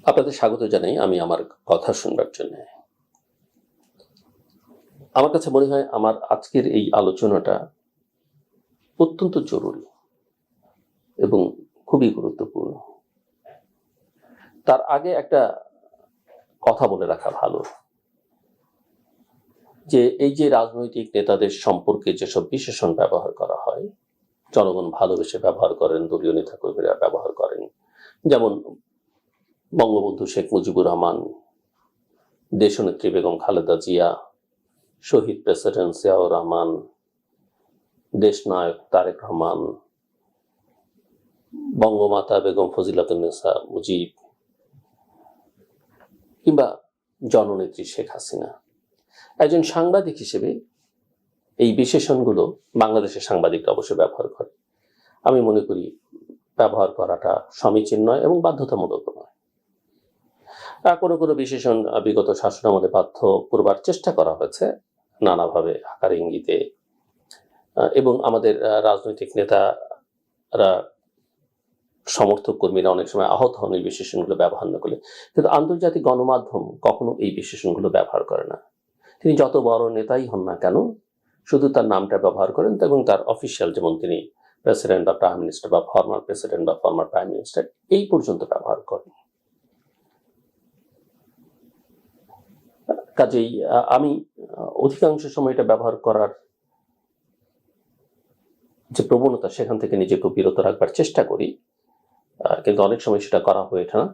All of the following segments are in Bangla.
আপনাদের স্বাগত জানাই আমি আমার কথা শুনবার জন্য। আমার কাছে মনে হয় আমার আজকের এই আলোচনাটা অত্যন্ত জরুরি এবং খুবই গুরুত্বপূর্ণ। তার আগে একটা কথা বলে রাখা ভালো, যে এই যে রাজনৈতিক নেতাদের সম্পর্কে যেসব বিশেষণ ব্যবহার করা হয়, জনগণ ভালোবেসে ব্যবহার করেন, দলীয় নেতাকর্মীরা ব্যবহার করেন, যেমন বঙ্গবন্ধু শেখ মুজিবুর রহমান, দেশনেত্রী বেগম খালেদা জিয়া, শহীদ প্রেসিডেন্ট জিয়াউর রহমান, দেশনায়ক তারেক রহমান, বঙ্গমাতা বেগম ফজিলাতুন্নেসা মুজিব, কিংবা জননেত্রী শেখ হাসিনা। একজন সাংবাদিক হিসেবে এই বিশেষণগুলো বাংলাদেশের সাংবাদিকরা অবশ্যই ব্যবহার করে। আমি মনে করি ব্যবহার করাটা সমীচীন নয় এবং বাধ্যতামূলক নয়। কোনো কোনো বিশেষণ বিগত শাসনামলে বাধ্য করবার চেষ্টা করা হয়েছে নানাভাবে, আকার ইঙ্গিতে, এবং আমাদের রাজনৈতিক নেতারা, সমর্থক কর্মীরা অনেক সময় আহত হন এই বিশেষণগুলো ব্যবহার না করলে। কিন্তু আন্তর্জাতিক গণমাধ্যম কখনো এই বিশেষণগুলো ব্যবহার করে না। তিনি যত বড় নেতাই হন না কেন, শুধু তার নামটা ব্যবহার করেন এবং তার অফিসিয়াল, যেমন তিনি প্রেসিডেন্ট বা প্রাইম মিনিস্টার বা ফর্মার প্রেসিডেন্ট বা ফর্মার প্রাইম মিনিস্টার, এই পর্যন্ত ব্যবহার করেন। কাজেই আমি অধিকাংশ সময় এটা ব্যবহার করার যে প্রবণতা, সেখান থেকে নিজেকে বিরত রাখবার চেষ্টা করি, কিন্তু অনেক সময় সেটা করা হয়ে ওঠে না।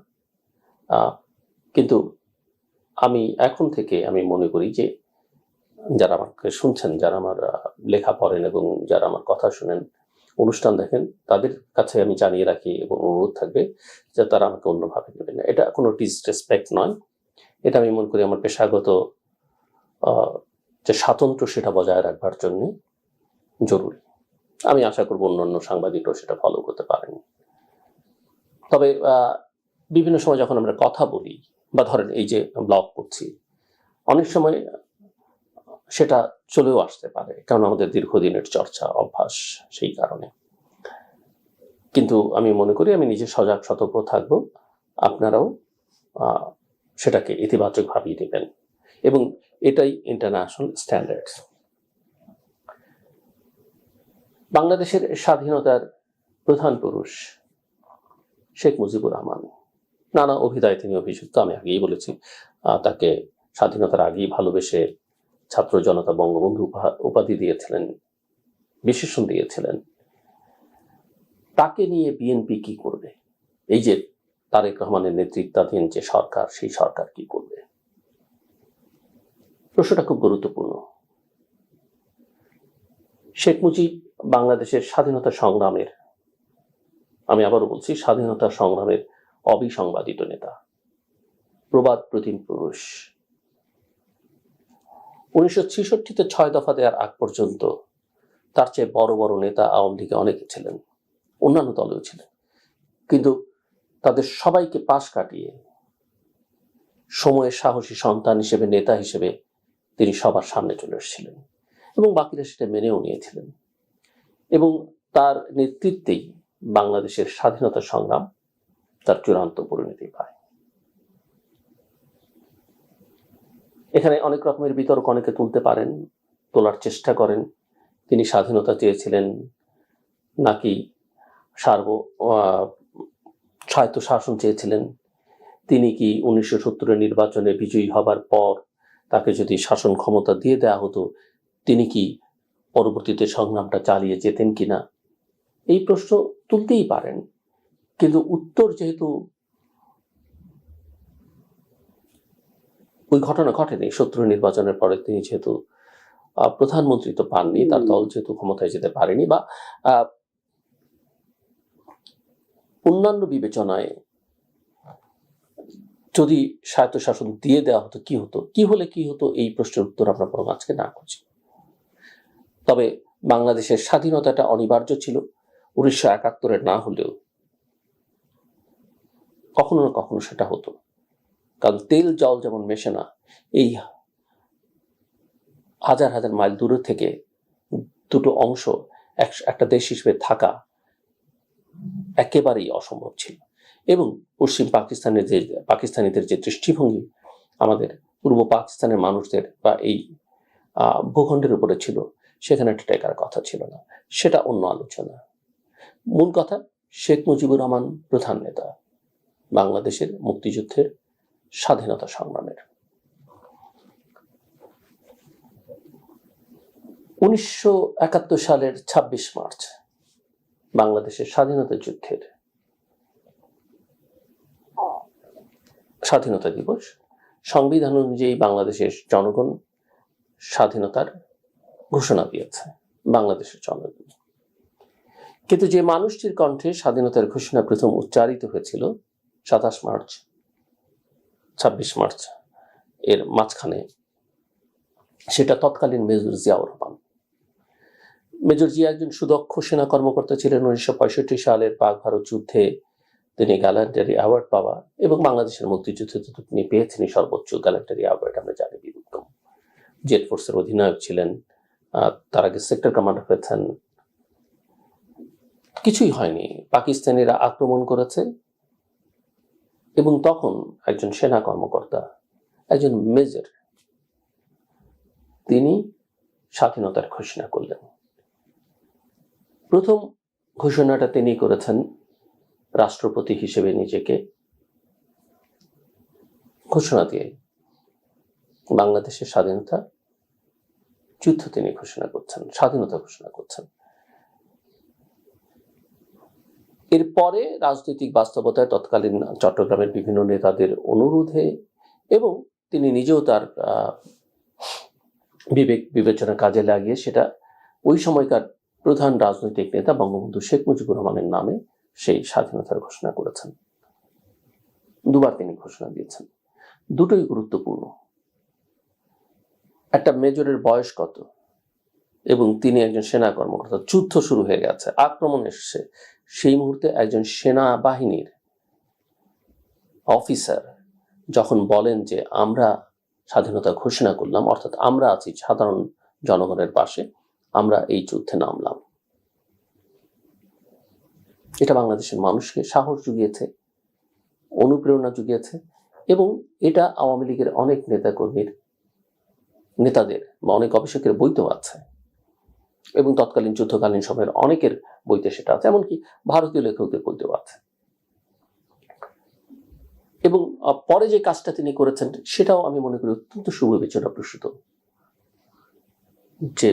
কিন্তু আমি এখন থেকে আমি মনে করি যে যারা আমাকে শুনছেন, যারা আমার লেখা পড়েন এবং যারা আমার কথা শুনেন, অনুষ্ঠান দেখেন, তাদের কাছে আমি জানিয়ে রাখি এবং অনুরোধ থাকবে যে তারা আমাকে অন্যভাবে নেবেন না। এটা কোনো ডিসরেসপেক্ট নয়, এটা আমি মনে করি আমার পেশাগত যে স্বাতন্ত্র্য সেটা বজায় রাখবার জন্য জরুরি। আমি আশা করব অন্যান্য সাংবাদিকরাও সেটা ফলো করতে পারেন। তবে বিভিন্ন সময় যখন আমরা কথা বলি বা ধরেন এই যে ব্লগ করছি, অনেক সময় সেটা চলেও আসতে পারে, কারণ আমাদের দীর্ঘদিনের চর্চা অভ্যাস, সেই কারণে। কিন্তু আমি মনে করি আমি নিজে সজাগ সতর্ক থাকবো, আপনারাও সেটাকে ইতিবাচক ভাবেই নেবেন, এবং এটাই ইন্টারন্যাশনাল স্ট্যান্ডার্ড। বাংলাদেশের স্বাধীনতার প্রধান পুরুষ শেখ মুজিবুর রহমান, নানা অভিধায় তিনি অভিযুক্ত। আমি আগেই বলেছি, তাকে স্বাধীনতার আগেই ভালোবেসে ছাত্র জনতা বঙ্গবন্ধু উপাধি দিয়েছিলেন, বিশেষণ দিয়েছিলেন। তাকে নিয়ে বিএনপি কি করবে? এই যে তারেক রহমানের নেতৃত্বাধীন যে সরকার, সেই সরকার কি করবে? প্রশ্নটা খুব গুরুত্বপূর্ণ। শেখ মুজিব বাংলাদেশের স্বাধীনতা সংগ্রামের, আমি আবারও বলছি, স্বাধীনতা সংগ্রামের অবিসংবাদিত নেতা, প্রবাদ প্রতিম পুরুষ। 1966-তে 6 দফা দেওয়ার আগ পর্যন্ত তার চেয়ে বড় বড় নেতা আওয়ামী লীগে অনেকে ছিলেন, অন্যান্য দলেও ছিলেন, কিন্তু তাদের সবাইকে পাশ কাটিয়ে সময়ের সাহসী সন্তান হিসেবে, নেতা হিসেবে তিনি সবার সামনে চলে এসেছিলেন এবং বাকিরা সেটা মেনেও নিয়েছিলেন। এবং তার নেতৃত্বেই বাংলাদেশের স্বাধীনতা সংগ্রাম তার চূড়ান্ত পরিণতি পায়। এখানে অনেক রকমের বিতর্ক অনেকে তুলতে পারেন, তোলার চেষ্টা করেন। তিনি স্বাধীনতা চেয়েছিলেন নাকি স্বায়ত্ত শাসন চেয়েছিলেন? তিনি কি 1970-এর নির্বাচনে বিজয়ী হবার পর তাকে যদি শাসন ক্ষমতা দিয়ে দেওয়া হতো, তিনি কি পরবর্তীতে সংগ্রামটা চালিয়ে যেতেন কিনা? এই প্রশ্ন তুলতেই পারেন, কিন্তু উত্তর যেহেতু ওই ঘটনা ঘটেনি, 70 নির্বাচনের পরে তিনি যেহেতু প্রধানমন্ত্রী তো পাননি, তার দল যেহেতু ক্ষমতায় যেতে পারেনি, বা অন্যান্য বিবেচনায় যদি স্বায়ত্তশাসন দিয়ে দেওয়া হতো কি হতো, কি হলে কি হতো, এই প্রশ্নের উত্তর আমরা বরং আজকে না খুঁজি। তবে বাংলাদেশের স্বাধীনতাটা অনিবার্য ছিল, 1971-এর না হলেও কখনো না কখনো সেটা হতো। কারণ তেল জল যেমন মেশে না, এই হাজার হাজার মাইল দূরে থেকে দুটো অংশ একটা দেশ হিসেবে থাকা একেবারেই অসম্ভব ছিল। এবং পশ্চিম পাকিস্তানিদের যে দৃষ্টিভঙ্গি আমাদের পূর্ব পাকিস্তানের মানুষদের বা এই ভূখণ্ডের উপরে ছিল, সেখানে একটা টেকার কথা ছিল না, সেটা অন্য আলোচনা। মূল কথা, শেখ মুজিবুর রহমান প্রধান নেতা বাংলাদেশের মুক্তিযুদ্ধের, স্বাধীনতা সংগ্রামের। 1971 সালের 26 মার্চ বাংলাদেশের স্বাধীনতা যুদ্ধের স্বাধীনতা দিবস। সংবিধান অনুযায়ী বাংলাদেশের জনগণ স্বাধীনতার ঘোষণা দিয়েছে, বাংলাদেশের জনগণ। কিন্তু যে মানুষটির কণ্ঠে স্বাধীনতার ঘোষণা প্রথম উচ্চারিত হয়েছিল 27 মার্চ 26 মার্চ এর মাঝখানে, সেটা তৎকালীন মেজর জিয়াউর রহমান। মেজর জিয়া একজন সুদক্ষ সেনা কর্মকর্তা ছিলেন। 1965 সালের পাক ভারত যুদ্ধে তিনি গ্যালান্টারি অ্যাওয়ার্ড পাওয়া, এবং বাংলাদেশের মুক্তিযুদ্ধে তিনি পেয়েছেন সর্বোচ্চ গ্যালান্টারি অ্যাওয়ার্ড, আমরা জানি, বীরুত্তম। জেট ফোর্সের অধিনায়ক ছিলেন, তার আগে সেক্টর কমান্ডার হয়েছেন। কিছুই হয়নি, পাকিস্তানিরা আক্রমণ করেছে এবং তখন একজন সেনা কর্মকর্তা, একজন মেজর, তিনি স্বাধীনতার ঘোষণা করলেন। প্রথম ঘোষণাটা তিনি করেছেন রাষ্ট্রপতি হিসেবে নিজেকে ঘোষণা দিয়ে। বাংলাদেশের স্বাধীনতা যুদ্ধ তিনি ঘোষণা করছেন, স্বাধীনতা ঘোষণা করছেন। এরপরে রাজনৈতিক বাস্তবতায় তৎকালীন চট্টগ্রামের বিভিন্ন নেতাদের অনুরোধে এবং তিনি নিজেও তার বিবেক বিবেচনা কাজে লাগিয়ে সেটা ওই সময়কার প্রধান রাজনৈতিক নেতা বঙ্গবন্ধু শেখ মুজিবুর রহমানের নামে সেই স্বাধীনতার ঘোষণা করেছেন। দুবার তিনি ঘোষণা দিয়েছেন, দুটোই গুরুত্বপূর্ণ। একটা মেজরের বয়স কত, এবং তিনি একজন সেনা কর্মকর্তা, যুদ্ধ শুরু হয়ে গেছে, আক্রমণ এসেছে, সেই মুহূর্তে একজন সেনাবাহিনীর অফিসার যখন বলেন যে আমরা স্বাধীনতা ঘোষণা করলাম, অর্থাৎ আমরা আছি সাধারণ জনগণের পাশে, আমরা এই যুদ্ধে নামলাম, এটা বাংলাদেশের মানুষকে সাহস জুগিয়েছে, অনুপ্রেরণা জুগিয়েছে, এবং এটা আওয়ামী লীগের অনেক নেতাদের বা অনেক গবেষকের বইতেও আছে, এবং তৎকালীন যুদ্ধকালীন সময়ের অনেকের বইতে সেটা আছে, এমনকি ভারতীয় লেখকদের বইতেও আছে। এবং পরে যে কাজটা তিনি করেছেন সেটাও আমি মনে করি অত্যন্ত সুবিবেচনা প্রসূত, যে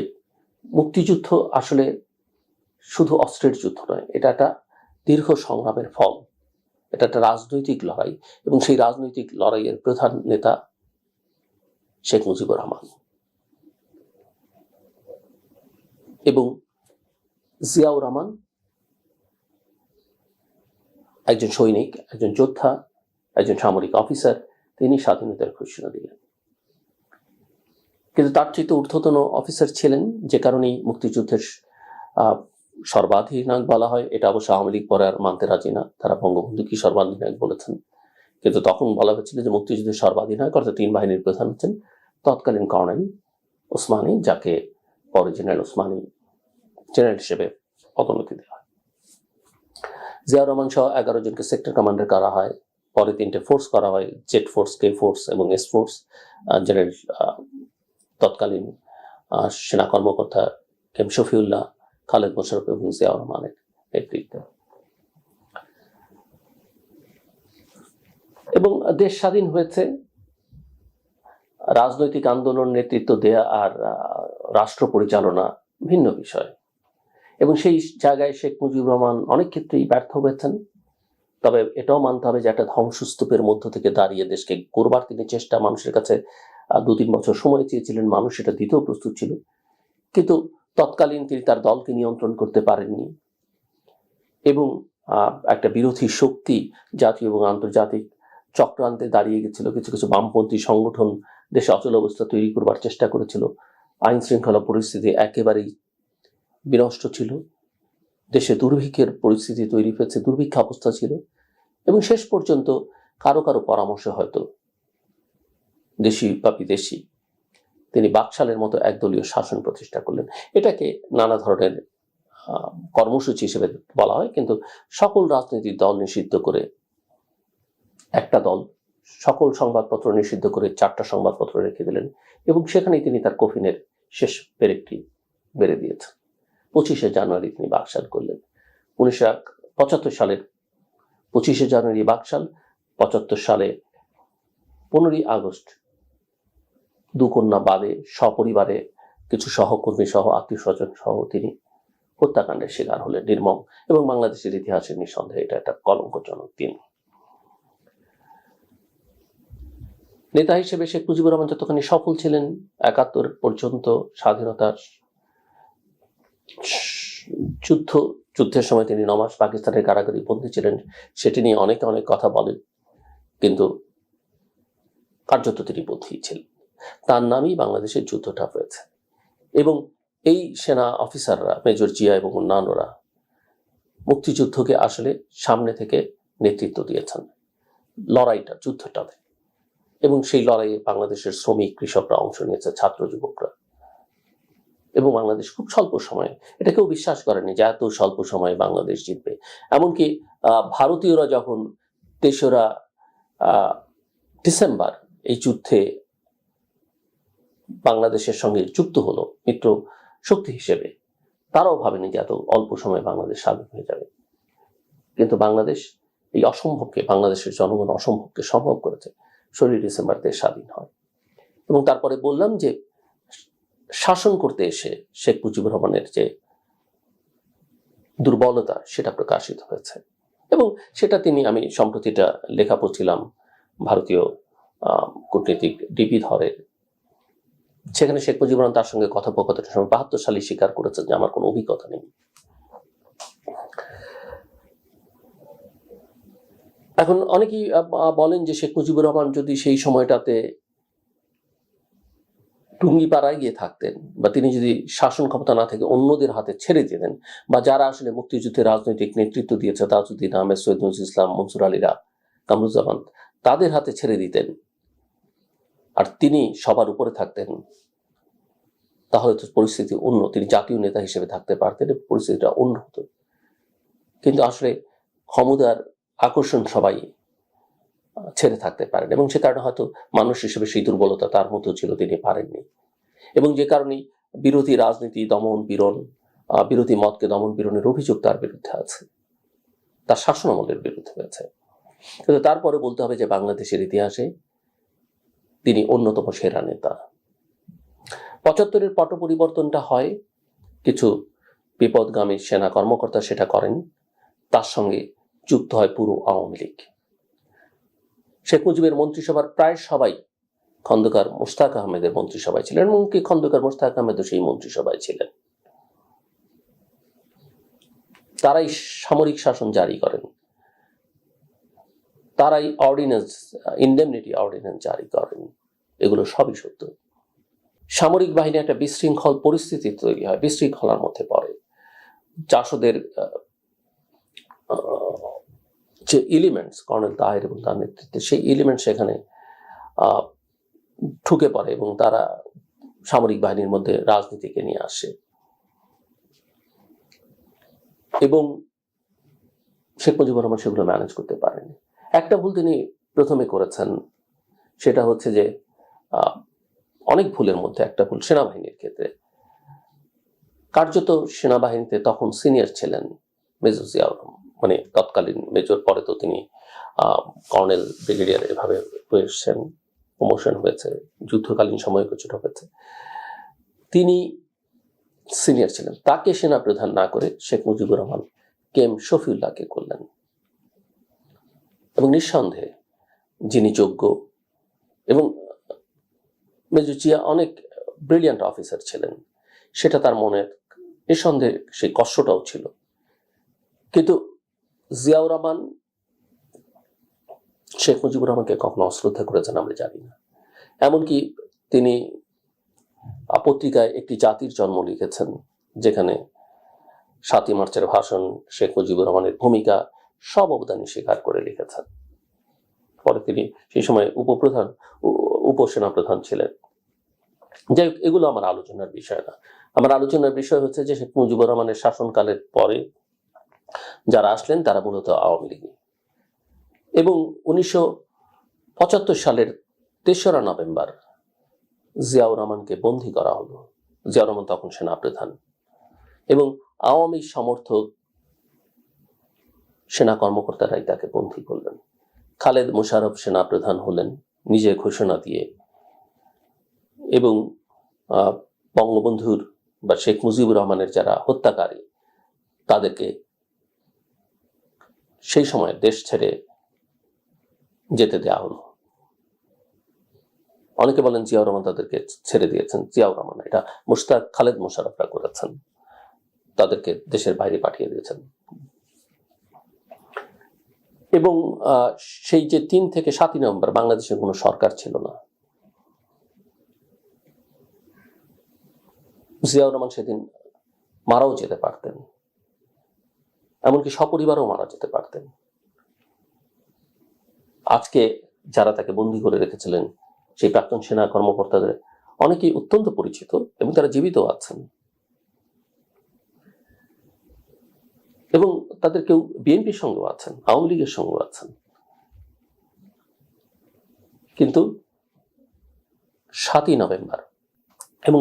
মুক্তিযুদ্ধ আসলে শুধু অস্ত্রের যুদ্ধ নয়, এটা একটা দীর্ঘ সংগ্রামের ফল, এটা একটা রাজনৈতিক লড়াই, এবং সেই রাজনৈতিক লড়াইয়ের প্রধান নেতা শেখ মুজিবুর রহমান এবং জিয়াউর রহমান একজন সৈনিক, একজন যোদ্ধা, একজন সামরিক অফিসার, তিনি স্বাধীনতার ঘোষণা দিলেন। কিন্তু তার চেয়ে ঊর্ধ্বতন অফিসার ছিলেন, যে কারণেই মুক্তিযুদ্ধের সর্বাধিনায়ক বলা হয়। এটা অবশ্য আওয়ামী লীগ পরে আর মানতে রাজি না, তারা বঙ্গবন্ধুকে সর্বাধিনায়ক বলেছেন, কিন্তু তখন বলা হয়েছিল যে মুক্তিযুদ্ধের সর্বাধিনায়ক অর্থাৎ তিন বাহিনীর প্রধান হচ্ছেন তৎকালীন কর্নেল ওসমানী, যাকে পরে জেনারেল ওসমানী জেনারেল হিসেবে পদোন্নতি দেওয়া হয়। জিয়াউর রহমান সহ 11 জনকে সেক্টর কমান্ডার করা হয়, পরে 3টে ফোর্স করা হয়, জেড ফোর্স, কে ফোর্স এবং এস ফোর্স। জেনারেল তৎকালীন সেনা কর্মকর্তা কেম শফিউল্লাহ, খালেদ মোশাররফ এবং জিয়াউর রহমানের নেতৃত্বে। এবং দেশ স্বাধীন হয়েছে। রাজনৈতিক আন্দোলন নেতৃত্ব দেয়া আর রাষ্ট্র পরিচালনা ভিন্ন বিষয়, এবং সেই জায়গায় শেখ মুজিবুর রহমান অনেক ক্ষেত্রেই ব্যর্থ হয়েছেন। তবে এটাও মানতে হবে যে একটা ধ্বংসস্তূপের মধ্য থেকে দাঁড়িয়ে দেশকে গড়বার তিনি চেষ্টা, মানুষের কাছে 2-3 বছর সময় চেয়েছিলেন, মানুষ এটা দিতেও প্রস্তুত ছিল, কিন্তু তৎকালীন তিনি তার দলকে নিয়ন্ত্রণ করতে পারেননি, এবং একটা বিরোধী শক্তি জাতীয় এবং আন্তর্জাতিক চক্রান্তে দাঁড়িয়ে গেছিল। কিছু কিছু বামপন্থী সংগঠন দেশে অচল অবস্থা তৈরি করবার চেষ্টা করেছিল। আইন শৃঙ্খলা পরিস্থিতি একেবারেই বিনষ্ট ছিল, দেশে দুর্ভিক্ষের পরিস্থিতি তৈরি হয়েছে, দুর্ভিক্ষ অবস্থা ছিল, এবং শেষ পর্যন্ত কারো কারো পরামর্শ হয়তো দেশি বা বিদেশি তিনি বাকশালের মতো একদলীয় শাসন প্রতিষ্ঠা করলেন। এটাকে নানা ধরনের কর্মসূচি হিসেবে বলা হয়, কিন্তু সকল রাজনৈতিক দল নিষিদ্ধ করে একটা দল সকল সংবাদপত্র নিষিদ্ধ করে 4টা সংবাদপত্র রেখে দিলেন এবং সেখানেই তিনি তার কফিনের শেষ পেরেকটি বেড়ে দিয়েছেন। 25শে জানুয়ারি তিনি বাকশাল করলেন। 1975 সালের 25শে জানুয়ারি বাকশাল, 75 সালে 15ই আগস্ট দুকন্যা বাদে সপরিবারে কিছু সহকর্মী সহ আত্মীয় স্বজন সহ তিনি হত্যাকাণ্ডের শিকার হলেন নির্মম, এবং বাংলাদেশের ইতিহাসে নিঃসন্দেহে এটা একটা কলঙ্কজনক দিন। নেতা হিসেবে শেখ মুজিবুর রহমান যতখানি সফল ছিলেন, 71 পর্যন্ত স্বাধীনতার যুদ্ধের সময় তিনি 9 মাস পাকিস্তানের কারাগারে বন্দী ছিলেন, সেটি নিয়ে অনেকে অনেক কথা বলেন, কিন্তু কার্যত তিনি বন্দী ছিলেন। তার নামেই বাংলাদেশের যুদ্ধটা হয়েছে এবং এই সেনা অফিসাররা, মেজর জিয়া এবং অন্যান্যরা মুক্তিযুদ্ধকে আসলে সামনে থেকে নেতৃত্ব দিয়েছেন, লড়াইটা, যুদ্ধটাতে, এবং সেই লড়াইয়ে বাংলাদেশের শ্রমিক কৃষকরা অংশ নিয়েছে, ছাত্র যুবকরা, এবং বাংলাদেশ খুব স্বল্প সময়ে, এটা কেউ বিশ্বাস করেনি যে এত স্বল্প সময়ে বাংলাদেশ জিতবে। এমনকি ভারতীয়রা যখন 3রা ডিসেম্বর এই যুদ্ধে বাংলাদেশের সঙ্গে যুক্ত হলো মিত্র শক্তি হিসেবে, তারাও ভাবেনি যে এত অল্প সময়ে বাংলাদেশ স্বাধীন হয়ে যাবে। কিন্তু বাংলাদেশ এই অসম্ভবকে, বাংলাদেশের জনগণ অসম্ভবকে সম্ভব করেছে। 16 ডিসেম্বর দেশ স্বাধীন হয় এবং তারপরে বললাম যে শাসন করতে এসে শেখ মুজিবুর রহমানের যে দুর্বলতা সেটা প্রকাশিত হয়েছে, এবং সেটা আমি সম্প্রতিটা লেখা পড়ছিলাম ভারতীয় কূটনীতিক ডিপি ধরের, সেখানে শেখ মুজিবুর রহমান তার সঙ্গে কথোপকথনের সময় 72 সালে স্বীকার করেছেন যে আমার কোনো অভিজ্ঞতা নেই। এখন অনেকেই বলেন যে শেখ মুজিবুর রহমান যদি সেই সময়টাতে টুঙ্গিপাড়ায় গিয়ে থাকতেন, বা তিনি যদি শাসন ক্ষমতা না থেকে অন্যদের হাতে ছেড়ে দিতেন, বা যারা আসলে মুক্তিযুদ্ধে রাজনৈতিক নেতৃত্ব দিয়েছে, তাজউদ্দিন আহমেদ, সৈয়দ নজরুল ইসলাম, মনসুর আলীরা, কামরুজ্জামান, তাদের হাতে ছেড়ে দিতেন আর তিনি সবার উপরে থাকতেন, তাহলে তো পরিস্থিতি অন্য, তিনি জাতীয় নেতা হিসেবে থাকতে পারতেন, পরিস্থিতিটা অন্য হতো। কিন্তু আসলে ক্ষমতার আকর্ষণ সবাই ছেড়ে থাকতে পারেন, এবং সে কারণে হয়তো মানুষ হিসেবে সেই দুর্বলতা তার মধ্যে ছিল, তিনি পারেননি, এবং যে কারণে বিরোধী রাজনীতি দমন পীড়ন, বিরোধী মতকে দমন পীড়নের অভিযোগ তার বিরুদ্ধে আছে, তার শাসনামলের বিরুদ্ধে হয়েছে। কিন্তু তারপরে বলতে হবে যে বাংলাদেশের ইতিহাসে তিনি অন্যতম সেরা নেতা। 75-এর পট পরিবর্তনটা হয়, কিছু বিপদগামী সেনা কর্মকর্তা সেটা করেন, তার সঙ্গে যুক্ত হয় পুরো আওয়ামী লীগ। শেখ মুজিবের মন্ত্রিসভার প্রায় সবাই খন্দকার মোশতাক আহমেদের মন্ত্রিসভায় ছিলেন, এমনকি খন্দকার মোশতাক আহমেদও সেই মন্ত্রিসভায় ছিলেন। তারাই সামরিক শাসন জারি করেন, তারাই অর্ডিন্যান্স, ইন্ডেমনিটি অর্ডিন্যান্স জারি করেন, এগুলো সবই সত্য। সামরিক বাহিনী একটা বিশৃঙ্খল পরিস্থিতি তৈরি হয়, বিশৃঙ্খলার মধ্যে পড়ে। জাসদের যে এলিমেন্টস, কর্নেল তাহের এবং তার নেতৃত্বে সেই এলিমেন্ট সেখানে ঢুকে পড়ে এবং তারা সামরিক বাহিনীর মধ্যে রাজনীতিকে নিয়ে আসে, এবং শেখ মুজিবুর রহমান সেগুলো ম্যানেজ করতে পারেনি। একটা ভুল তিনি প্রথমে করেছেন, সেটা হচ্ছে যে অনেক ভুলের মধ্যে একটা ভুল সেনাবাহিনীর ক্ষেত্রে। কার্যত সেনাবাহিনীতে তখন সিনিয়র ছিলেন মেজর জিয়াউর রহমান, মানে তৎকালীন মেজর, পরে তো তিনি কর্নেল, ব্রিগেডিয়ার এভাবে হয়েছেন, প্রমোশন হয়েছে, যুদ্ধকালীন সময়ে কিছুটা হয়েছে। তিনি সিনিয়র ছিলেন, তাকে সেনা প্রধান না করে শেখ মুজিবুর রহমান কেএম শফিউল্লাহকে করলেন, এবং নিঃসন্দেহে যিনি যোগ্য, এবং মেজর জিয়া অনেক ব্রিলিয়ান্ট অফিসার ছিলেন, সেটা তার মনের নিঃসন্দেহে সেই কষ্টটাও ছিল। কিন্তু জিয়াউর রহমান শেখ মুজিবুর রহমানকে কখনো অশ্রদ্ধা করেছেন আমরা জানি না। এমনকি তিনি পত্রিকায় একটি জাতির জন্ম লিখেছেন, যেখানে 7ই মার্চের ভাষণ, শেখ মুজিবুর রহমানের ভূমিকা, সব অবদানই স্বীকার করে লিখেছেন। পরে তিনি সেই সময় উপসেনা প্রধান ছিলেন। যাই হোক, এগুলো আমার আলোচনার বিষয় না। আমার আলোচনার বিষয় হচ্ছে যে শেখ মুজিবুর রহমানের শাসনকালের পরে যারা আসলেন তারা মূলত আওয়ামী লীগ। এবং 1975 সালের 3রা নভেম্বর জিয়াউর রহমানকে বন্দী করা হলো। জিয়াউর রহমান তখন সেনাপ্রধান এবং আওয়ামী সমর্থক সেনা কর্মকর্তারাই তাকে বন্দী করলেন। খালেদ মোশাররফ সেনাপ্রধান হলেন নিজে ঘোষণা দিয়ে এবং বঙ্গবন্ধুর বা শেখ মুজিবুর রহমানের যারা হত্যাকারী তাদেরকে সেই সময় দেশ ছেড়ে যেতে দেওয়া হলো। অনেকে বলেন জিয়াউর রহমান তাদেরকে ছেড়ে দিয়েছেন, জিয়াউর রহমান এটা মুশতাক খালেদ মোশাররফরা করেছেন, তাদেরকে দেশের বাইরে পাঠিয়ে দিয়েছেন। এবং সেই যে 3 থেকে 7 নভেম্বর বাংলাদেশের কোনো সরকার ছিল না। জিয়াউর রহমান সেদিন মারাও যেতে পারতেন, এমনকি সপরিবারও মারা যেতে পারতেন। আজকে যারা তাকে বন্দী করে রেখেছিলেন সেই প্রাক্তন সেনা কর্মকর্তাদের অনেকেই অত্যন্ত পরিচিত এবং তারা জীবিত আছেন এবং তাদের কেউ বিএনপির সঙ্গেও আছেন, আওয়ামী লীগের সঙ্গেও আছেন। কিন্তু 7ই নভেম্বর এবং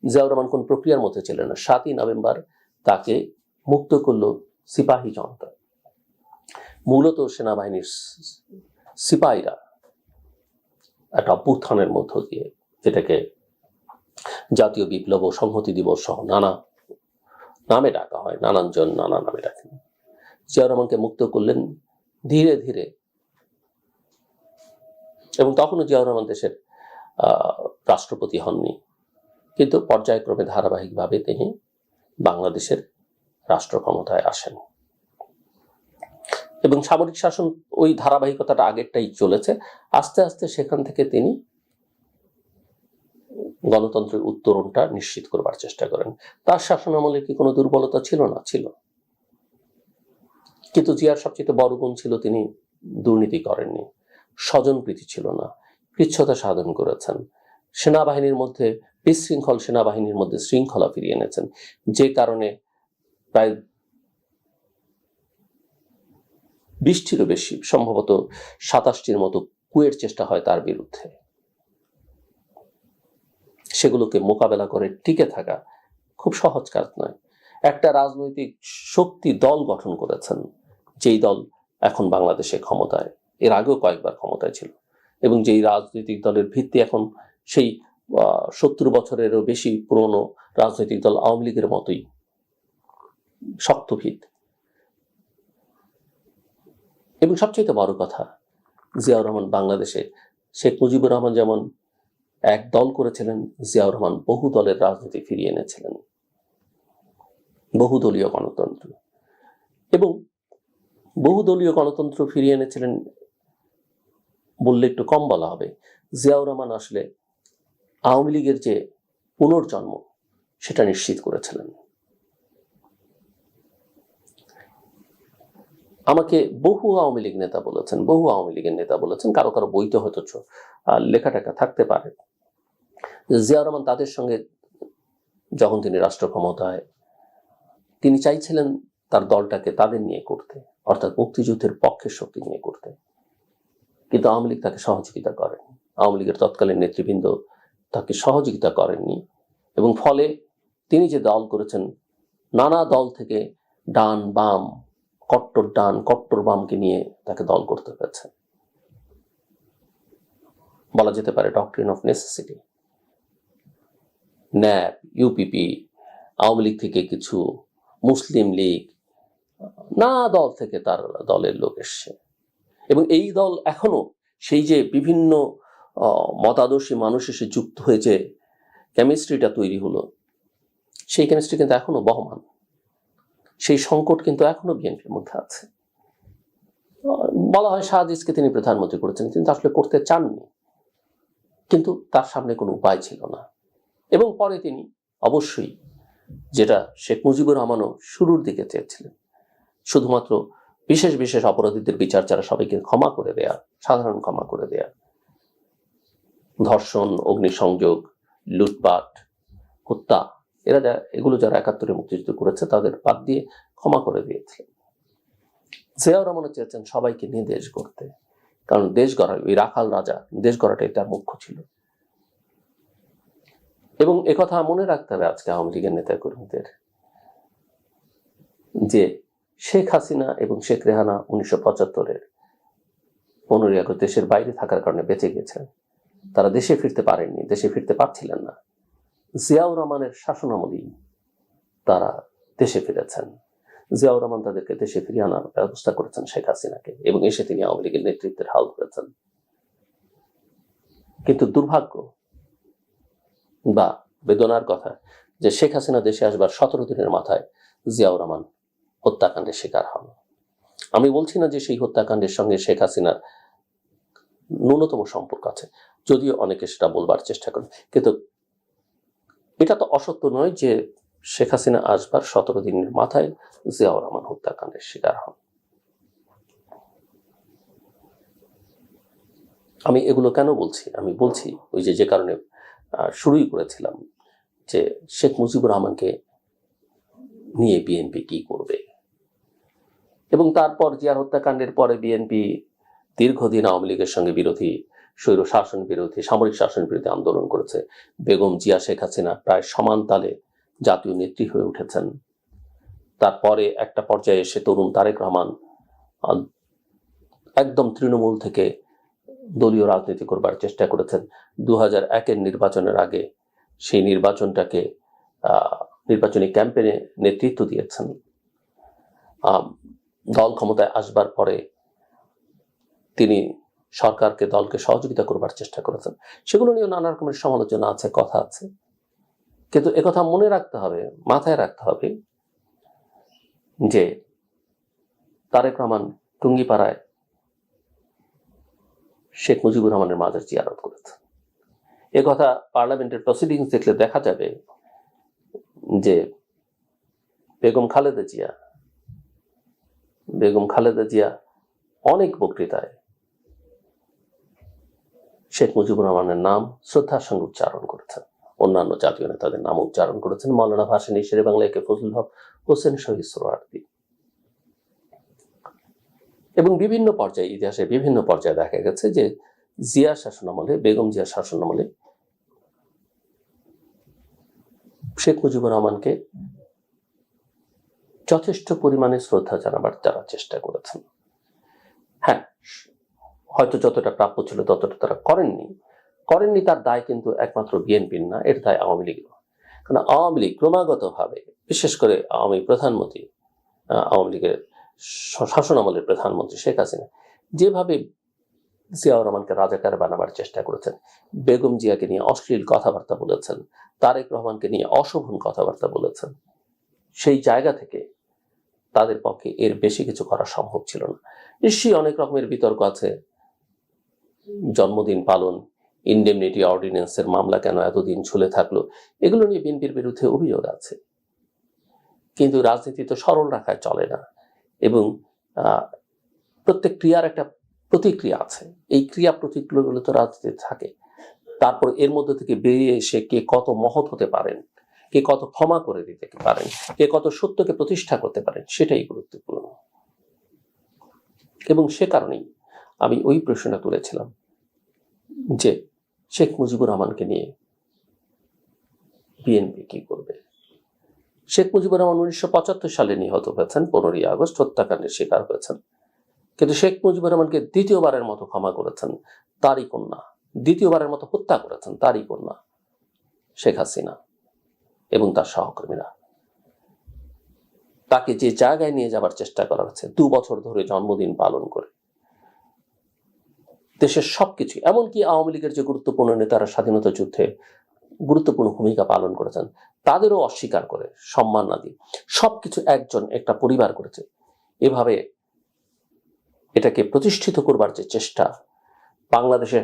জিয়াউর রহমান কোন প্রক্রিয়ার মধ্যে ছিলেন না, 7ই নভেম্বর তাকে মুক্ত করলো সিপাহী জনতা। মূলত সেনাবাহিনীর সিপাহীরা একটা অভ্যুত্থানের মধ্য দিয়ে, যেটাকে জাতীয় বিপ্লব ও সংহতি দিবস সহ নানা নামে ডাকা হয়, নানানজন নানা নামে ডাকেন, জিয়াউর রহমানকে মুক্ত করলেন ধীরে ধীরে। এবং তখনও জিয়াউর রহমান দেশের রাষ্ট্রপতি হননি, কিন্তু পর্যায়ক্রমে ধারাবাহিকভাবে তিনি বাংলাদেশের রাষ্ট্র ক্ষমতায় আসেন এবং সামরিক শাসন ওই ধারাবাহিকতাটা আগেরটাই চলেছে। আস্তে আস্তে সেখান থেকে তিনি গণতন্ত্রের উত্তরণটা নিশ্চিত করবার চেষ্টা করেন। তার শাসনামলে কি কোনো দুর্বলতা ছিল না? ছিল, কিন্তু জিয়ার সবচেয়ে বড় গুণ ছিল তিনি দুর্নীতি করেননি, স্বজনপ্রীতি ছিল না, কৃচ্ছতা সাধন করেছেন, সেনাবাহিনীর মধ্যে বিশৃঙ্খল সেনাবাহিনীর মধ্যে শৃঙ্খলা ফিরিয়ে এনেছেন, যে কারণে প্রায় 20টিরও বেশি, সম্ভবত 27টির মতো কুয়ের চেষ্টা হয় তার বিরুদ্ধে। সেগুলোকে মোকাবেলা করে টিকে থাকা খুব সহজ কাজ নয়। একটা রাজনৈতিক শক্তি দল গঠন করেছেন, যেই দল এখন বাংলাদেশে ক্ষমতায়, এর আগেও কয়েকবার ক্ষমতায় ছিল, এবং যেই রাজনৈতিক দলের ভিত্তি এখন সেই 70 বছরেরও বেশি পুরনো রাজনৈতিক দল আওয়ামী লীগের মতোই শক্ত ভিত। এবং সবচেয়ে বড় কথা, জিয়াউর রহমান বাংলাদেশে শেখ মুজিবুর রহমান যেমন এক দল করেছিলেন, জিয়াউর রহমান বহু দলের রাজনীতি ফিরিয়ে এনেছিলেন, বহুদলীয় গণতন্ত্র। এবং বহুদলীয় গণতন্ত্র ফিরিয়ে এনেছিলেন বললে একটু কম বলা হবে। জিয়াউর রহমান আসলে আওয়ামী লীগের যে পুনর্জন্ম সেটা নিশ্চিত করেছিলেন। আমাকে বহু আওয়ামী লীগ নেতা বলেছেন, বহু আওয়ামী লীগের নেতা বলেছেন, কারো কারো বইতে হয়তো লেখা টাকা থাকতে পারে, জিয়াউর রহমান তাদের সঙ্গে যখন তিনি রাষ্ট্র ক্ষমতায়, তিনি চাইছিলেন তার দলটাকে তাদের নিয়ে করতে, অর্থাৎ মুক্তিযুদ্ধের পক্ষের শক্তি নিয়ে করতে, কিন্তু আওয়ামী লীগ তাকে সহযোগিতা করেন, আওয়ামী লীগের তৎকালীন নেতৃবৃন্দ তাকে সহযোগিতা করেননি। এবং ফলে তিনি যে দল করেছেন, নানা দল থেকে ডান বাম, কট্টর ডান কট্টর বামকে নিয়ে তাকে দল করতে হয়েছে। বলা যেতে পারে doctrine of necessity. Nap, UPP, Awami League থেকে কিছু, মুসলিম লীগ, নানা দল থেকে তার দলের লোক এসছে। এবং এই দল এখনো সেই যে বিভিন্ন মতাদর্শী মানুষ এসে যুক্ত হয়েছে, কেমিস্ট্রিটা তৈরি হলো, সেই কেমিস্ট্রি কিন্তু এখনো বহমান। সেই সংকট কিন্তু এখনো বিএনপির মধ্যে আছে। বলা হয় শাহ আজিজকে তিনি প্রধানমন্ত্রী করেছেন, কিন্তু আসলে করতে চাননি, কিন্তু তার সামনে কোনো উপায় ছিল না। এবং পরে তিনি অবশ্যই, যেটা শেখ মুজিবুর রহমানও শুরুর দিকে চেয়েছিলেন, শুধুমাত্র বিশেষ বিশেষ অপরাধীদের বিচার ছাড়া সবাইকে ক্ষমা করে দেয়া, সাধারণ ক্ষমা করে দেয়া, ধর্ষণ, অগ্নিসংযোগ, লুটপাট, হত্যা, এগুলো যারা 71-এ মুক্তিযুদ্ধ করেছে তাদের বাদ দিয়ে ক্ষমা করে দিয়েছিলেন। জিয়াউর রহমান চেয়েছেন সবাইকে নিয়ে দেশ গড়তে, কারণ দেশ গড়া, ওই রাখাল রাজা, দেশ গড়াটাই তার মুখ্য ছিল। এবং একথা মনে রাখতে হবে আজকে আওয়ামী লীগের নেতা কর্মীদের, যে শেখ হাসিনা এবং শেখ রেহানা 1975-এর 15ই আগস্ট দেশের বাইরে থাকার কারণে বেঁচে গেছেন। তারা দেশে ফিরতে পারেননি, দেশে ফিরতে পারছিলেন না। জিয়াউর রহমানের শাসনামলেই তারা দেশে ফিরেছেন। জিয়াউর রহমান তাদেরকে দেশে ফিরিয়ে আনার ব্যবস্থা করেছেন শেখ হাসিনাকে, এবং এসে তিনি আওয়ামী লীগের নেতৃত্বের হাল ধরেছেন। কিন্তু দুর্ভাগ্য বা বেদনার কথা যে শেখ হাসিনা দেশে আসবার 17 দিনের মাথায় জিয়াউর রহমান হত্যাকাণ্ডের শিকার হন। আমি বলছি না যে সেই হত্যাকাণ্ডের সঙ্গে শেখ হাসিনার ন্যূনতম সম্পর্ক আছে, যদিও অনেকে সেটা বলবার চেষ্টা করেন, কিন্তু এটা তো অসত্য নয় যে শেখ হাসিনা আসবার 17 দিনের মাথায় জিয়াউর রহমান হত্যাকাণ্ডের শিকার হন। আমি এগুলো কেন বলছি? আমি বলছি ওই যে কারণে শুরুই করেছিলাম, যে শেখ মুজিবুর রহমানকে নিয়ে বিএনপি কি করবে। এবং তারপর জিয়ার হত্যাকাণ্ডের পরে বিএনপি দীর্ঘদিন আওয়ামী লীগের সঙ্গে বিরোধী, স্বৈর শাসন বিরোধী, সামরিক শাসন বিরোধী আন্দোলন করেছে। বেগম জিয়া, শেখ হাসিনা প্রায় সমান তালে জাতীয় নেত্রী হয়ে উঠেছেন। তারপরে একটা পর্যায়ে এসে তরুণ তারেক রহমান একদম তৃণমূল থেকে দলীয় রাজনীতি করবার চেষ্টা করেছেন। 2001-এর নির্বাচনের আগে সেই নির্বাচনটাকে নির্বাচনী ক্যাম্পেইনে নেতৃত্ব দিয়েছেন। দল ক্ষমতায় আসবার পরে তিনি সরকারকে, দলকে সহযোগিতা করবার চেষ্টা করেছেন। সেগুলো নিয়ে নানা রকমের সমালোচনা আছে, কথা আছে। কিন্তু একথা মনে রাখতে হবে, মাথায় রাখতে হবে যে তারেক রহমান টুঙ্গিপাড়ায় শেখ মুজিবুর রহমানের মাজার জিয়ারত করেছেন। একথা পার্লামেন্টের প্রসিডিংস দেখলে দেখা যাবে যে বেগম খালেদা জিয়া অনেক বক্তৃতায় শেখ মুজিবুর রহমানের নাম শ্রদ্ধার সঙ্গে উচ্চারণ করেছেন। অন্যান্য জাতীয় নেতাদের নাম উচ্চারণ করেছেন, মৌলানা ভাসানী, শেরে বাংলা একে ফজলুল হক, হোসেন শহীদ সোহরাওয়ার্দী। এবং বিভিন্ন পর্যায়ে, ইতিহাসে বিভিন্ন পর্যায়ে দেখা গেছে যে জিয়া শাসনামলে, বেগম জিয়া শাসনামলে শেখ মুজিবুর রহমানকে যথেষ্ট পরিমাণে শ্রদ্ধা জানাবার তারা চেষ্টা করেছেন। হ্যাঁ, হয়তো যতটা প্রাপ্য ছিল ততটা তারা করেননি। তার দায় কিন্তু একমাত্র বিএনপির না, এর দায় আওয়ামী লীগের। কারণ আওয়ামী লীগ ক্রমাগতভাবে, বিশেষ করে আওয়ামী লীগের শাসনামলের প্রধানমন্ত্রী শেখ হাসিনা যেভাবে জিয়াউর রহমানকে রাজাকার বানাবার চেষ্টা করেছেন, বেগম জিয়াকে নিয়ে অশ্লীল কথাবার্তা বলেছেন, তারেক রহমানকে নিয়ে অশোভন কথাবার্তা বলেছেন, সেই জায়গা থেকে তাদের পক্ষে এর বেশি কিছু করা সম্ভব ছিল না। নিশ্চয়ই অনেক রকমের বিতর্ক আছে, জন্মদিন পালন, ইনডেমনিটি অর্ডিন্যান্সের মামলা কেন এতদিন ঝুলে থাকলো, এগুলো নিয়ে বিএনপির বিরুদ্ধে অভিযোগ আছে। কিন্তু রাজনীতি তো সরল রাখায় চলে না, এবং প্রত্যেক ক্রিয়ার একটা প্রতিক্রিয়া আছে। এই ক্রিয়া প্রতিক্রিয়াগুলো তো রাজনীতি থাকে। তারপর এর মধ্যে থেকে বেরিয়ে এসে কে কত মহৎ হতে পারেন, কে কত ক্ষমা করে দিতে পারেন, কে কত সত্যকে প্রতিষ্ঠা করতে পারেন, সেটাই গুরুত্বপূর্ণ। এবং সে কারণেই আমি ওই প্রশ্নটা তুলেছিলাম যে শেখ মুজিবুর রহমানকে নিয়ে বিএনপি কি করবে। শেখ মুজিবুর রহমান 1975 সালে নিহত হয়েছেন, 15ই আগস্ট হত্যাকাণ্ডের শিকার হয়েছেন। কিন্তু শেখ মুজিবুর রহমানকে দ্বিতীয়বারের মতো ক্ষমা করেছেন তারই কন্যা, দ্বিতীয়বারের মতো হত্যা করেছেন তারই কন্যা শেখ হাসিনা এবং তার সহকর্মীরা। তাকে যে জায়গায় নিয়ে যাবার চেষ্টা করা হচ্ছে, 2 বছর ধরে জন্মদিন পালন করে, দেশের সবকিছু, এমনকি আওয়ামী লীগের যে গুরুত্বপূর্ণ নেতারা স্বাধীনতা যুদ্ধে গুরুত্বপূর্ণ ভূমিকা পালন করেছেন তাদেরও অস্বীকার করে, সম্মান না দিয়ে, সবকিছু একজন একটা পরিবার করেছে। এভাবে এটাকে প্রতিষ্ঠিত করবার যে চেষ্টা, বাংলাদেশে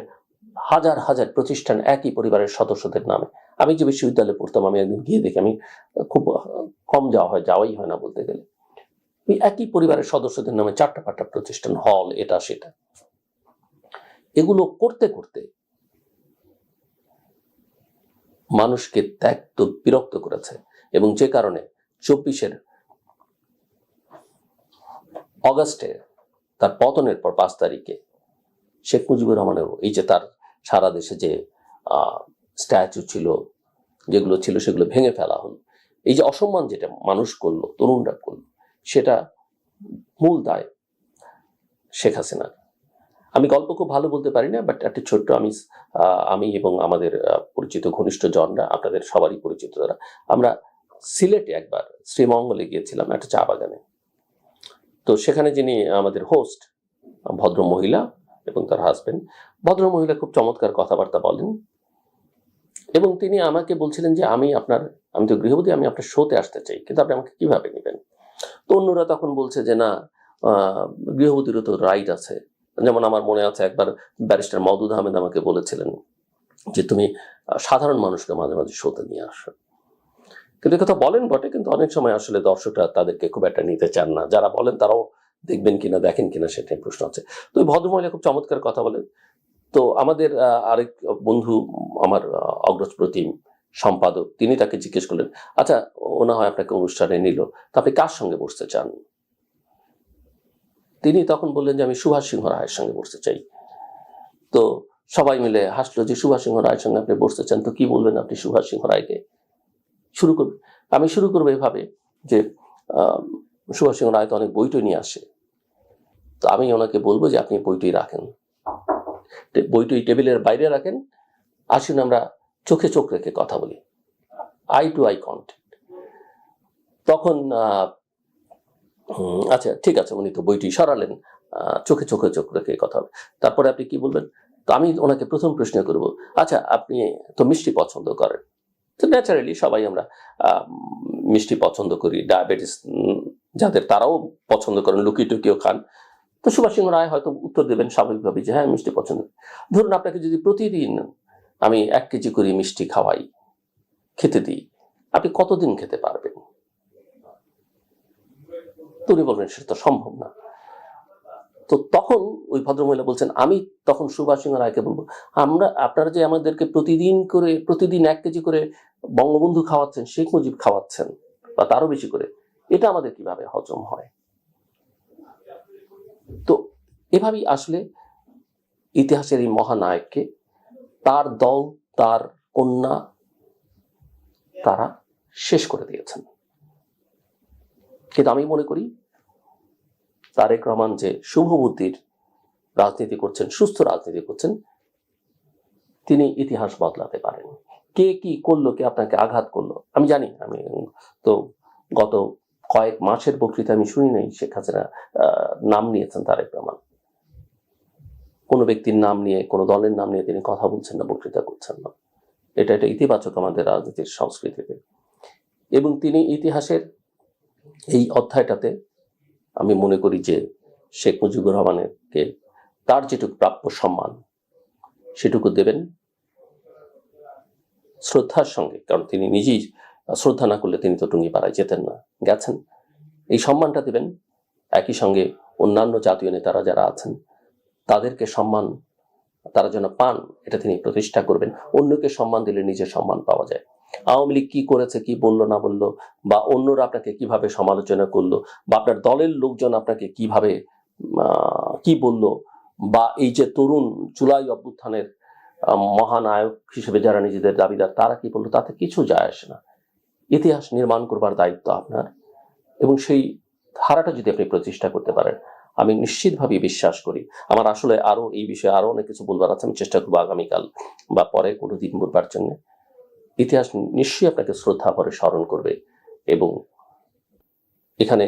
হাজার হাজার প্রতিষ্ঠান একই পরিবারের সদস্যদের নামে। আমি যে বিশ্ববিদ্যালয়ে পড়তাম, আমি একদিন গিয়ে দেখি, আমি খুব কম যাওয়াই হয় না বলতে গেলে, একই পরিবারের সদস্যদের নামে 4টা-5টা প্রতিষ্ঠান, হল, এটা সেটা। এগুলো করতে করতে মানুষকে ত্যাক্ত বিরক্ত করেছে, এবং যে কারণে 24-এর অগাস্টে তার পতনের পর 5 তারিখে শেখ মুজিবুর রহমানেরও এই যে তার সারা দেশে যে স্ট্যাচু ছিল, যেগুলো ছিল সেগুলো ভেঙে ফেলা হলো, এই যে অসম্মান যেটা মানুষ করলো, তরুণরা করলো, সেটা মূল দায় শেখ হাসিনার। আমি গল্প খুব ভালো বলতে পারি না, বাট একটা ছোট্ট আমি এবং আমাদের পরিচিত ঘনিষ্ঠ জনরা, আপনাদের সবারই পরিচিত যারা, আমরা সিলেটে একবার শ্রীমঙ্গলে গিয়েছিলাম একটা চা বাগানে। তো সেখানে যিনি আমাদের হোস্ট, ভদ্র মহিলা এবং তার হাজবেন্ড, ভদ্র মহিলা খুব চমৎকার কথাবার্তা বলেন এবং তিনি আমাকে বলছিলেন যে আমি তো গৃহবধূ, আমি আপনার শোতে আসতে চাই, কিন্তু আপনি আমাকে কিভাবে নেবেন? তো অন্যরা তখন বলছে যে না, গৃহবধূরও তো রাইট আছে। যেমন আমার মনে আছে একবার ব্যারিস্টার মওদুদ আহমেদ আমাকে বলেছিলেন যে তুমি সাধারণ মানুষকে মাঝে মাঝে শোতে নিয়ে আসো। কিন্তু কথা বলেন বটে, কিন্তু অনেক সময় আসলে দর্শকরা তাদেরকে খুব একটা নিতে চান না। যারা বলেন তারাও দেখবেন কিনা, দেখেন কিনা, সেটাই প্রশ্ন আছে। তো ওই ভদ্রমহিলা খুব চমৎকার কথা বলেন। তো আমাদের আরেক বন্ধু, আমার অগ্রজ প্রতিম সম্পাদক, তিনি তাকে জিজ্ঞেস করলেন, আচ্ছা ও না হয় আপনাকে অনুষ্ঠানে নিল, তো আপনি কার সঙ্গে বসতে চান? তিনি তখন বললেন যে আমি সুভাষ সিংহ রায়ের সঙ্গে বসতে চাই। তো সবাই মিলে হাসলো যে সুভাষ সিংহ রায়ের সঙ্গে আপনি বসতে চান, তো কি বলবেন আপনি সুভাষ সিংহ রায়কে? আমি শুরু করবো এভাবে যে সুভাষ সিংহ রায় তো অনেক বইটই নিয়ে আসে, তো আমি ওনাকে বলবো যে আপনি বইটই রাখেন, বইটই টেবিলের বাইরে রাখেন, আসুন আমরা চোখে চোখ রেখে কথা বলি, আই টু আই কন্ট্যাক্ট। তখন আচ্ছা ঠিক আছে, উনি তো বইটি সরালেন, চোখে চোখে চোখ রেখে কথা হবে। তারপরে আপনি কি বলবেন? তো আমি ওনাকে প্রথম প্রশ্ন করব, আচ্ছা আপনি তো মিষ্টি পছন্দ করেন? তো ন্যাচারালি সবাই আমরা মিষ্টি পছন্দ করি, ডায়াবেটিস যাদের তারাও পছন্দ করেন, লুকিয়ে টুকিও খান। তো সুভাষ সিংহ রায় হয়তো উত্তর দেবেন স্বাভাবিকভাবে যে হ্যাঁ মিষ্টি পছন্দ। ধরুন আপনাকে যদি প্রতিদিন আমি 1 কেজি করে মিষ্টি খাওয়াই, খেতে দিই, আপনি কতদিন খেতে পারবেন? তো উনি বলবেন সেটা তো সম্ভব না। তো তখন ওই ভদ্রমহিলা বলছেন, আমি তখন সুভাষ সিংহ রায়কে বলবো, আপনারা যে আমাদেরকে প্রতিদিন 1 কেজি করে বঙ্গবন্ধু খাওয়াচ্ছেন, শেখ মুজিব খাওয়াচ্ছেন বা তারও বেশি করে, এটা আমাদের কিভাবে হজম হয়? তো এভাবেই আসলে ইতিহাসের এই মহানায়ককে তার দল, তার কন্যা, তারা শেষ করে দিয়েছেন। কিন্তু আমি মনে করি তারেক রহমান যে শুভবুদ্ধির রাজনীতি করছেন, সুস্থ রাজনীতি করছেন, তিনি ইতিহাস বদলাতে পারেন। কে কি করলো, কে আপনাকে আঘাত করলো আমি জানি, আমি তো গত কয়েক মাসের বক্তৃতা আমি শুনি নাই শেখ হাসিনা নাম নিয়েছেন তারেক রহমান, কোনো ব্যক্তির নাম নিয়ে, কোনো দলের নাম নিয়ে তিনি কথা বলছেন না, বক্তৃতা করছেন না। এটা ইতিবাচক আমাদের রাজনীতির সংস্কৃতিতে। এবং তিনি ইতিহাসের এই অধ্যায়টাতে আমি মনে করি যে শেখ মুজিবুর রহমানকে তার যেটুকু প্রাপ্য সম্মান সেটুকু দেবেন শ্রদ্ধার সঙ্গে, কারণ তিনি নিজেই শ্রদ্ধা না করলে তিনি তো টুঙ্গিপাড়ায় যেতেন না, গেছেন। এই সম্মানটা দেবেন, একই সঙ্গে অন্যান্য জাতীয় নেতারা যারা আছেন তাদেরকে সম্মান তারা যেন পান, এটা তিনি প্রতিষ্ঠা করবেন। অন্যকে সম্মান দিলে নিজের সম্মান পাওয়া যায়। আওয়ামী লীগ কি করেছে, কি বললো না বললো, বা অন্যরা আপনাকে কিভাবে সমালোচনা করলো, বা আপনার দলের লোকজন আপনাকে কিভাবে কি বললো, বা এই যে তরুণ জুলাই অভ্যুত্থানের মহানায়ক হিসেবে যারা নিজেদের দাবিদার তারা কি বললো, তাতে কিছু যায় আসে না। ইতিহাস নির্মাণ করবার দায়িত্ব আপনার, এবং সেই ধারাটা যদি আপনি প্রতিষ্ঠা করতে পারেন, আমি নিশ্চিতভাবে বিশ্বাস করি। আমার আসলে আরো এই বিষয়ে আরো অনেক কিছু বলবার আছে, আমি চেষ্টা করবো আগামীকাল বা পরে কোনো দিন বলবার জন্য। ইতিহাস নিশ্চয়ই আপনাকে শ্রদ্ধা ভরে স্মরণ করবে, এবং এখানে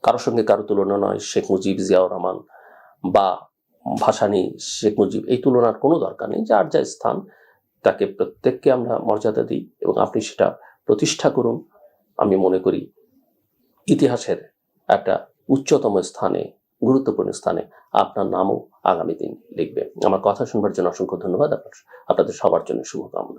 কারোর সঙ্গে কারো তুলনা নয়। শেখ মুজিব, জিয়াউর রহমান বা ভাসানী, শেখ মুজিব, এই তুলনার কোনো দরকার নেই। যার যা স্থান তাকে প্রত্যেককে আমরা মর্যাদা দিই, এবং আপনি সেটা প্রতিষ্ঠা করুন। আমি মনে করি ইতিহাসের একটা উচ্চতম স্থানে, গুরুত্বপূর্ণ স্থানে আপনার নামও আগামী দিন লিখবে। আমার কথা শুনবার জন্য অসংখ্য ধন্যবাদ। আপনাদের সবার জন্য শুভকামনা।